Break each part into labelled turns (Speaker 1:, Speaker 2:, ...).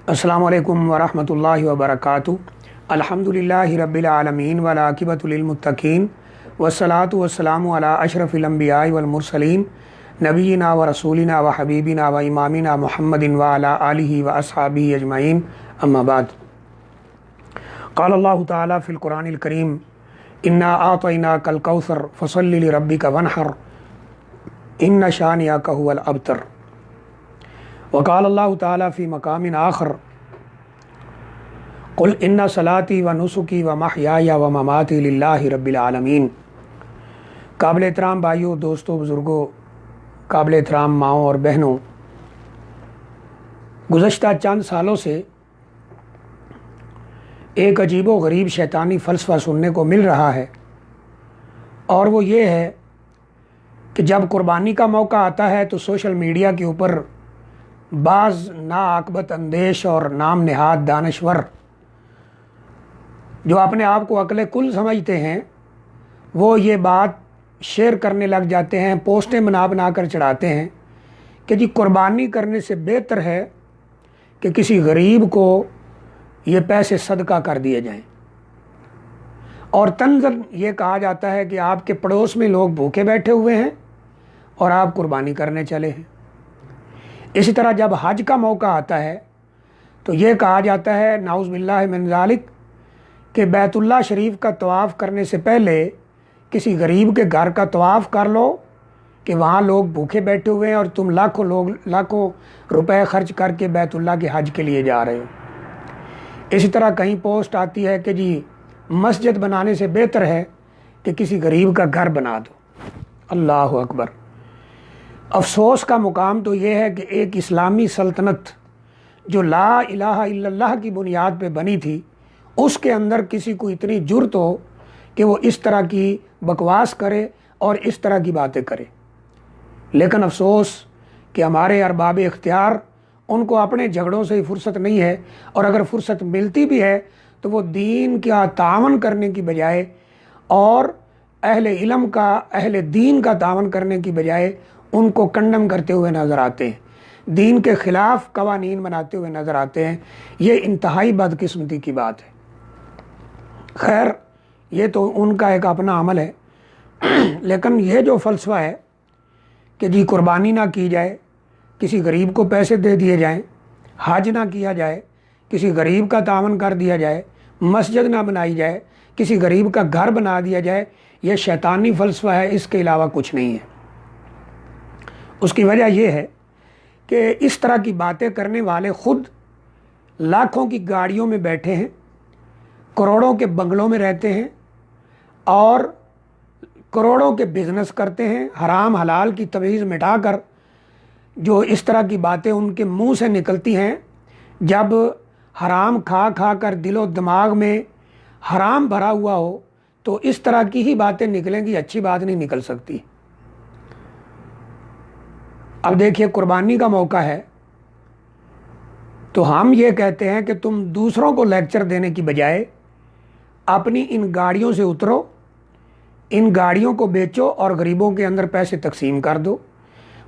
Speaker 1: अस्सलामु अलैकुम वरहमतुल्लाहि वबरकातुहू। अल्हम्दुलिल्लाहि रब्बिल आलमीन वल आक़िबतु लिल मुत्तक़ीन वस्सलातु वस्सलामु अला अशरफिल अंबियाइ वल मुरसलीन नबीना व रसूलिना व हबीबिना व इमामिना मुहम्मदिन व अला आलिहि व अस्हाबिहि अजमईन, अम्मा बाद। क़ाल अल्लाहु तआला फ़िल क़ुरानिल करीम, इन्ना आतैनाकल कौसर फ़सल्लि लिरब्बिका वन्हर इन्न शानिअका हुवल अबतर। वक़ाल अल्लाहु तआला फ़ी मक़ामिन आख़र, क़ुल इन्ना सलाती व नुसुकी व महयाया व ममाती लिल्लाहि रब्बिल आलमीन। काबिल एहतराम भाइयों, दोस्तों, बुज़ुर्गों, काबिल एहतराम माओं और बहनों, गुज़श्ता चंद सालों से एक अजीबो गरीब शैतानी फ़लसफ़ा सुनने को मिल रहा है, और वो ये है कि जब कुर्बानी का मौका आता है तो सोशल मीडिया के ऊपर बाज़ नाआक़बत अंदेश और नाम नेहाद दानश्वर जो अपने आप को अक्ल कुल समझते हैं, वो ये बात शेयर करने लग जाते हैं, पोस्टें बना कर चढ़ाते हैं कि जी कुर्बानी करने से बेहतर है कि किसी गरीब को ये पैसे सदका कर दिए जाएं। और तंज़न ये कहा जाता है कि आपके पड़ोस में लोग भूखे बैठे हुए हैं और आप कुर्बानी करने चले हैं। इसी तरह जब हज का मौका आता है तो ये कहा जाता है, नाउज़ बिल्लाहि मिन ज़ालिक, कि बैतुल्लाह शरीफ का तवाफ़ करने से पहले किसी गरीब के घर का तवाफ़ कर लो कि वहाँ लोग भूखे बैठे हुए हैं और तुम लाखों रुपए खर्च करके बैतुल्लाह के हज के लिए जा रहे हो। इसी तरह कहीं पोस्ट आती है कि जी मस्जिद बनाने से बेहतर है कि किसी गरीब का घर बना दो। अल्लाह अकबर। अफसोस का मुकाम तो ये है कि एक इस्लामी सल्तनत जो ला इलाहा इल्लल्लाह की बुनियाद पे बनी थी, उसके अंदर किसी को इतनी जुर्त हो कि वो इस तरह की बकवास करे और इस तरह की बातें करे। लेकिन अफसोस कि हमारे अरबाब इख्तियार, उनको अपने झगड़ों से ही फुर्सत नहीं है, और अगर फुर्सत मिलती भी है तो वो दीन का तावन करने की बजाय और अहले इल्म का, अहले दीन का तावन करने की बजाय उनको कंडम करते हुए नज़र आते हैं, दीन के ख़िलाफ़ कवानीन बनाते हुए नज़र आते हैं। ये इंतहाई बदकिस्मती की बात है। खैर, ये तो उनका एक अपना अमल है। लेकिन ये जो फ़लसफ़ा है कि जी कुर्बानी ना की जाए, किसी गरीब को पैसे दे दिए जाएं, हज ना किया जाए, किसी गरीब का तावन कर दिया जाए, मस्जिद ना बनाई जाए, किसी गरीब का घर बना दिया जाए, ये शैतानी फ़लसफ़ा है, इसके अलावा कुछ नहीं है। उसकी वजह यह है कि इस तरह की बातें करने वाले खुद लाखों की गाड़ियों में बैठे हैं, करोड़ों के बंगलों में रहते हैं और करोड़ों के बिज़नेस करते हैं। हराम हलाल की तमीज़ मिटाकर जो इस तरह की बातें उनके मुंह से निकलती हैं, जब हराम खा खा कर दिलो दिमाग में हराम भरा हुआ हो तो इस तरह की ही बातें निकलेंगी, अच्छी बात नहीं निकल सकती। अब देखिए, कुर्बानी का मौका है तो हम ये कहते हैं कि तुम दूसरों को लेक्चर देने की बजाय अपनी इन गाड़ियों से उतरो, इन गाड़ियों को बेचो और गरीबों के अंदर पैसे तकसीम कर दो।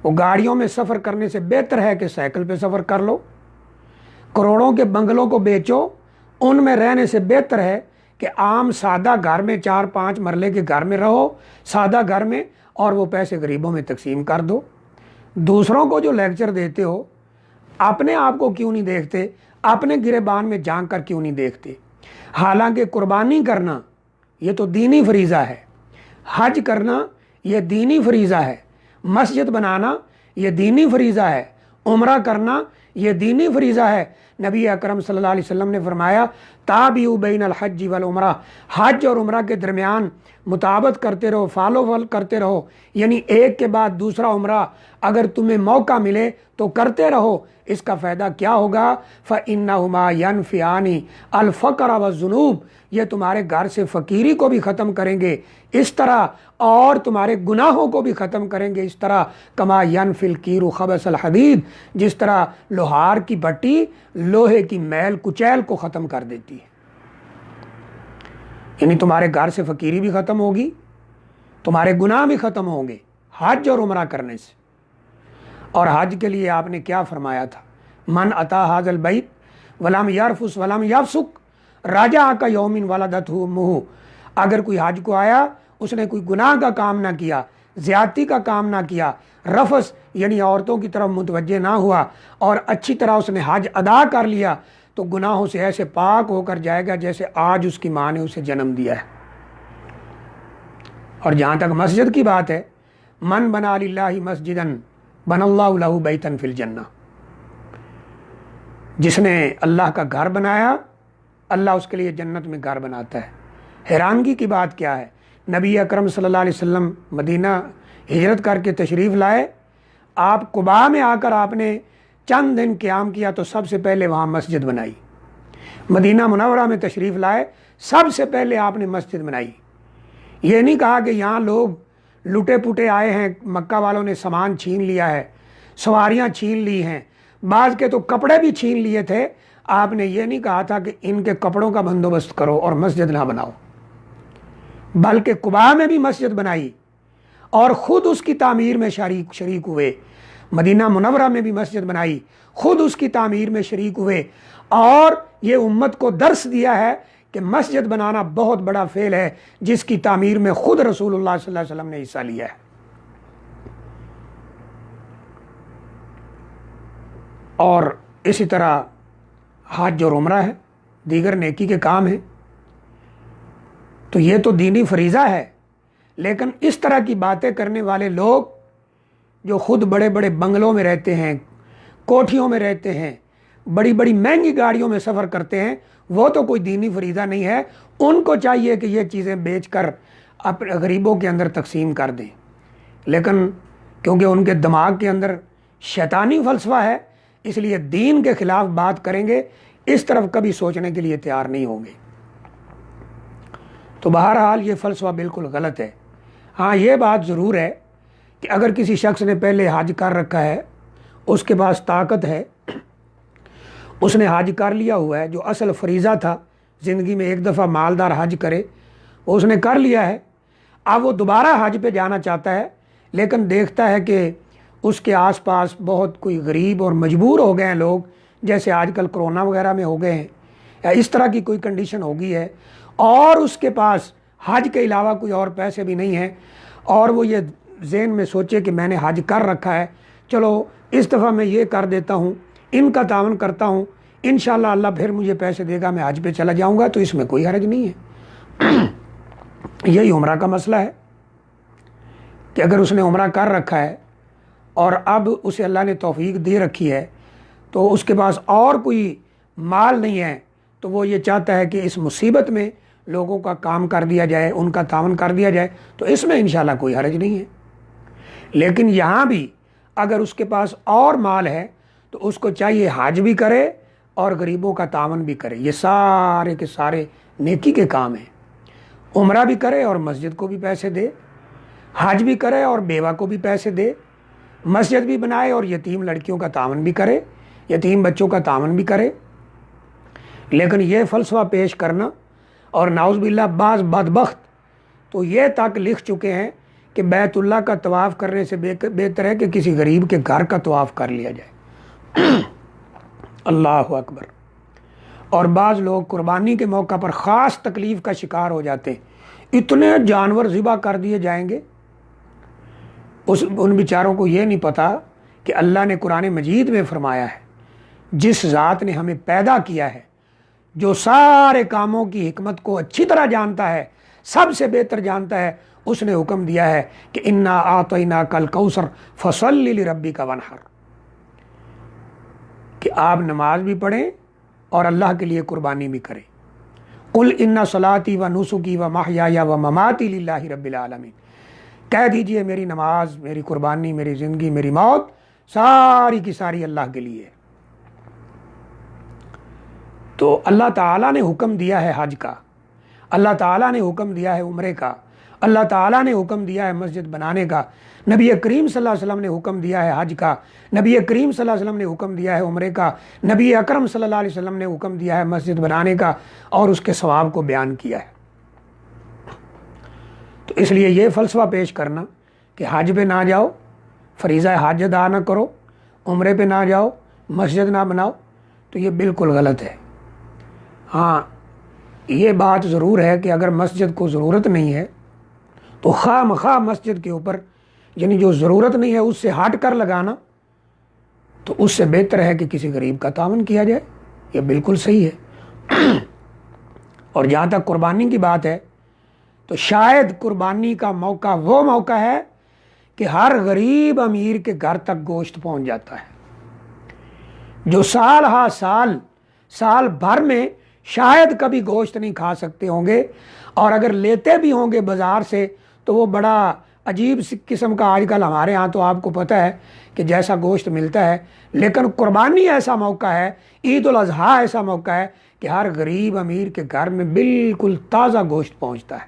Speaker 1: वो गाड़ियों में सफ़र करने से बेहतर है कि साइकिल पे सफ़र कर लो। करोड़ों के बंगलों को बेचो, उनमें रहने से बेहतर है कि आम सादा घर में 4-5 मरले के घर में रहो, सादा घर में, और वो पैसे गरीबों में तकसीम कर दो। दूसरों को जो लेक्चर देते हो, अपने आप को क्यों नहीं देखते? अपने गिरेबान में झांक कर क्यों नहीं देखते? हालांकि कुर्बानी करना ये तो दीनी फरीज़ा है, हज करना ये दीनी फरीज़ा है, मस्जिद बनाना ये दीनी फरीज़ा है, उम्रा करना ये दीनी फरीज़ा है। नबी अकरम सल्लल्लाहु अलैहि वसल्लम ने फरमाया, ताबिउ बैनल हज वल उम्रा, हज और उम्रा के दरमियान मुताबत करते रहो, फॉलो करते रहो, यानी एक के बाद दूसरा उम्रा अगर तुम्हें मौका मिले तो करते रहो। इसका फ़ायदा क्या होगा? फ़इन्नहुमा यनफ़ियानी अल फ़क़्र व ज़ुनूब, ये तुम्हारे घर से फ़कीरी को भी ख़त्म करेंगे इस तरह, और तुम्हारे गुनाहों को भी ख़त्म करेंगे इस तरह। कमा यनफ़िल कीरु ख़बसल हदीद, जिस तरह लोहार की भट्टी लोहे की मैल कुचैल को ख़त्म कर देती है। यानी तुम्हारे घर से फ़कीरी भी ख़त्म होगी, तुम्हारे गुनाह भी ख़त्म होंगे हज और उम्रा करने से। और हज के लिए आपने क्या फरमाया था? मन अता हाज़ल बैत वलम यारफुस वलम याफसुक राजा का यौमिन वलदतहु उम्मुहु। अगर कोई हज को आया, उसने कोई गुनाह का काम ना किया, ज्यादती का काम ना किया, रफस यानी औरतों की तरफ मुतवज्जे ना हुआ और अच्छी तरह उसने हज अदा कर लिया, तो गुनाहों से ऐसे पाक होकर जाएगा जैसे आज उसकी माँ ने उसे जन्म दिया है। और जहाँ तक मस्जिद की बात है, मन बना लिल्लाहि मस्जिदन बनल्लाहु लहु बैतन फिल जन्नह, जिसने अल्लाह का घर बनाया, अल्लाह उसके लिए जन्नत में घर बनाता है। हैरानगी की बात क्या है, नबी अकरम सल्लल्लाहु अलैहि वसल्लम मदीना हिजरत करके तशरीफ़ लाए, आप कुबा में आकर आपने चंद दिन क़याम किया तो सबसे पहले वहाँ मस्जिद बनाई। मदीना मुनव्वरा में तशरीफ़ लाए, सबसे पहले आपने मस्जिद बनाई। ये नहीं कहा कि यहाँ लोग लुटे पुटे आए हैं, मक्का वालों ने सामान छीन लिया है, सवारियाँ छीन ली हैं, बाज़ के तो कपड़े भी छीन लिए थे। आपने ये नहीं कहा था कि इनके कपड़ों का बंदोबस्त करो और मस्जिद ना बनाओ, बल्कि कुबा में भी मस्जिद बनाई और ख़ुद उसकी तामीर में शरीक हुए। मदीना मुनव्वरा में भी मस्जिद बनाई, ख़ुद उसकी तामीर में शरीक हुए और ये उम्मत को दर्स दिया है कि मस्जिद बनाना बहुत बड़ा फ़ेल है, जिसकी तामीर में ख़ुद रसूलुल्लाह सल्लल्लाहु अलैहि वसल्लम ने हिस्सा लिया है। और इसी तरह हज और उम्रा है, दीगर नेकी के काम हैं। तो ये तो दीनी फरीज़ा है, लेकिन इस तरह की बातें करने वाले लोग जो ख़ुद बड़े बड़े बंगलों में रहते हैं, कोठियों में रहते हैं, बड़ी बड़ी महंगी गाड़ियों में सफ़र करते हैं, वो तो कोई दीनी फरीज़ा नहीं है। उनको चाहिए कि ये चीज़ें बेचकर अपने गरीबों के अंदर तकसीम कर दें, लेकिन क्योंकि उनके दिमाग के अंदर शैतानी फ़लसफ़ा है, इसलिए दीन के ख़िलाफ़ बात करेंगे, इस तरफ कभी सोचने के लिए तैयार नहीं होंगे। तो बहरहाल ये फ़लसफ़ा बिल्कुल गलत है। हाँ, ये बात ज़रूर है कि अगर किसी शख्स ने पहले हज कर रखा है, उसके पास ताकत है, उसने हज कर लिया हुआ है, जो असल फरीज़ा था ज़िंदगी में एक दफ़ा मालदार हज करे, वो उसने कर लिया है। अब वो दोबारा हज पे जाना चाहता है, लेकिन देखता है कि उसके आसपास बहुत कोई गरीब और मजबूर हो गए हैं लोग, जैसे आजकल कोरोना वगैरह में हो गए हैं या इस तरह की कोई कंडीशन हो गई है, और उसके पास हज के अलावा कोई और पैसे भी नहीं हैं, और वो ये ज़हन में सोचे कि मैंने हज कर रखा है, चलो इस दफ़ा मैं ये कर देता हूँ, इनका तावन करता हूँ, इंशाअल्लाह अल्लाह फिर मुझे पैसे देगा, मैं हज पे चला जाऊँगा, तो इसमें कोई हर्ज नहीं है। यही उम्रा का मसला है कि अगर उसने उम्रा कर रखा है और अब उसे अल्लाह ने तौफीक दे रखी है, तो उसके पास और कोई माल नहीं है, तो वो ये चाहता है कि इस मुसीबत में लोगों का काम कर दिया जाए, उनका तावन कर दिया जाए, तो इसमें इंशाल्लाह कोई हर्ज नहीं है। लेकिन यहाँ भी अगर उसके पास और माल है, तो उसको चाहिए हज भी करे और गरीबों का तावन भी करे। ये सारे के सारे नेकी के काम हैं। उम्रा भी करे और मस्जिद को भी पैसे दे, हज भी करे और बेवा को भी पैसे दे, मस्जिद भी बनाए और यतीम लड़कियों का तावन भी करे, यतीम बच्चों का तावन भी करे। लेकिन ये फ़लसफ़ा पेश करना, और नाउज़ बिल्लाह बाज़ बदबख्त तो ये तक लिख चुके हैं कि बैतुल्लाह का तवाफ़ करने से बेहतर है कि किसी गरीब के घर का तवाफ़ कर लिया जाए। अल्लाह अकबर। और बाज़ लोग कुर्बानी के मौका पर ख़ास तकलीफ़ का शिकार हो जाते हैं, इतने जानवर ज़िबा कर दिए जाएंगे, उन बेचारों को ये नहीं पता कि अल्लाह ने कुरान मजीद में फ़रमाया है, जिस ज़ात ने हमें पैदा किया है, जो सारे कामों की हिकमत को अच्छी तरह जानता है, सबसे बेहतर जानता है, उसने हुक्म दिया है कि इन्ना आतैना कल कौसर फसल्लि लिरब्बिका वनहर, कि आप नमाज भी पढ़ें और अल्लाह के लिए कुर्बानी भी करें। कुल इन्ना सलाती व नुसुकी व महयाया व ममाती लिल्लाहि रब्बिल आलमीन, कह दीजिए मेरी नमाज, मेरी कुर्बानी, मेरी ज़िंदगी, मेरी मौत सारी की सारी अल्लाह के लिए। तो अल्लाह ताला ने हुक्म दिया है हज का, अल्लाह ताला ने हुक्म दिया है उम्रे का, अल्लाह ताला ने हुक्म दिया है मस्जिद बनाने का, नबी करीम सल्लल्लाहु अलैहि वसल्लम ने हुक्म दिया है हज का, नबी करीम सल्लल्लाहु अलैहि वसल्लम ने हुक्म दिया है उम्रे का, नबी अकरम सल्लल्लाहु अलैहि वसल्लम ने हुक्म दिया है मस्जिद बनाने का, और उसके सवाब को बयान किया है। तो इसलिए ये फ़लसफ़ा पेश करना कि हज पे ना जाओ, फरीज़ा हज अदा ना करो, उम्रे पे ना जाओ, मस्जिद ना बनाओ, تو یہ بالکل غلط ہے۔ ہاں یہ بات ضرور ہے کہ اگر مسجد کو ضرورت نہیں ہے تو خواہ مخواہ مسجد کے اوپر یعنی جو ضرورت نہیں ہے اس سے ہٹ کر لگانا، تو اس سے بہتر ہے کہ کسی غریب کا تعاون کیا جائے، یہ بالکل صحیح ہے۔ اور جہاں تک قربانی کی بات ہے تو شاید قربانی کا موقع وہ موقع ہے کہ ہر غریب امیر کے گھر تک گوشت پہنچ جاتا ہے، جو سال ہا سال بھر میں شاید کبھی گوشت نہیں کھا سکتے ہوں گے، اور اگر لیتے بھی ہوں گے بازار سے تو وہ بڑا عجیب قسم کا، آج کل ہمارے ہاں تو آپ کو پتہ ہے کہ جیسا گوشت ملتا ہے، لیکن قربانی ایسا موقع ہے، عید الاضحیٰ ایسا موقع ہے کہ ہر غریب امیر کے گھر میں بالکل تازہ گوشت پہنچتا ہے،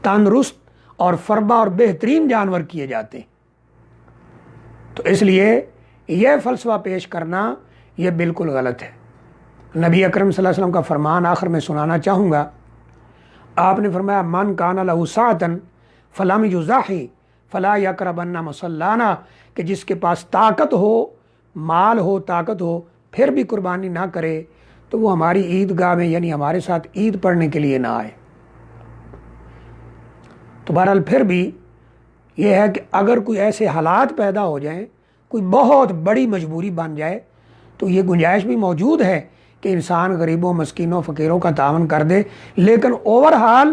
Speaker 1: تندرست اور فربا اور بہترین جانور کیے جاتے ہیں۔ تو اس لیے یہ فلسفہ پیش کرنا یہ بالکل غلط ہے۔ نبی اکرم صلی اللہ علیہ وسلم کا فرمان آخر میں سنانا چاہوں گا۔ آپ نے فرمایا من کان لہ سعۃ فلم یضحی فلا یقربن مصلانا، کہ جس کے پاس طاقت ہو، مال ہو، طاقت ہو، پھر بھی قربانی نہ کرے تو وہ ہماری عیدگاہ میں یعنی ہمارے ساتھ عید پڑھنے کے لیے نہ آئے۔ تو بہرحال پھر بھی یہ ہے کہ اگر کوئی ایسے حالات پیدا ہو جائیں، کوئی بہت بڑی مجبوری بن جائے، تو یہ گنجائش بھی موجود ہے کہ انسان غریبوں، مسکینوں، فقیروں کا تعاون کر دے، لیکن اوورحال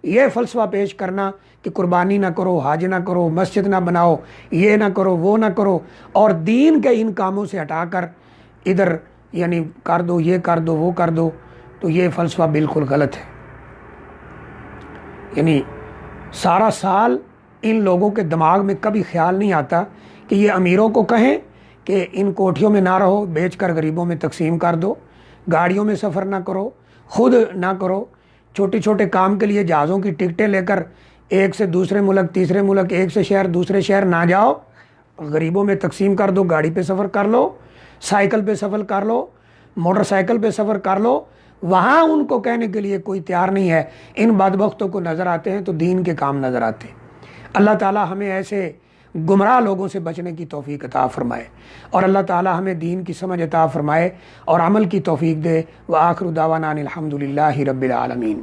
Speaker 1: یہ فلسفہ پیش کرنا کہ قربانی نہ کرو، حج نہ کرو، مسجد نہ بناؤ، یہ نہ کرو، وہ نہ کرو، اور دین کے ان کاموں سے ہٹا کر ادھر یعنی کر دو، یہ کر دو، وہ کر دو، تو یہ فلسفہ بالکل غلط ہے۔ یعنی سارا سال ان لوگوں کے دماغ میں کبھی خیال نہیں آتا کہ یہ امیروں کو کہیں کہ ان کوٹھیوں میں نہ رہو، بیچ کر غریبوں میں تقسیم کر دو، گاڑیوں میں سفر نہ کرو، خود نہ کرو، چھوٹے چھوٹے کام کے لیے جہازوں کی ٹکٹیں لے کر ایک سے دوسرے ملک، تیسرے ملک، ایک سے شہر دوسرے شہر نہ جاؤ، غریبوں میں تقسیم کر دو، گاڑی پہ سفر کر لو، سائیکل پہ سفر کر لو، موٹر سائیکل پہ سفر کر لو۔ وہاں ان کو کہنے کے لیے کوئی تیار نہیں ہے۔ ان بدبختوں کو نظر آتے ہیں تو دین کے کام نظر آتے ہیں۔ اللہ تعالی ہمیں ایسے گمراہ لوگوں سے بچنے کی توفیق عطا فرمائے، اور اللہ تعالی ہمیں دین کی سمجھ عطا فرمائے اور عمل کی توفیق دے۔ وآخر دعوانا ان الحمد للہ رب العالمین۔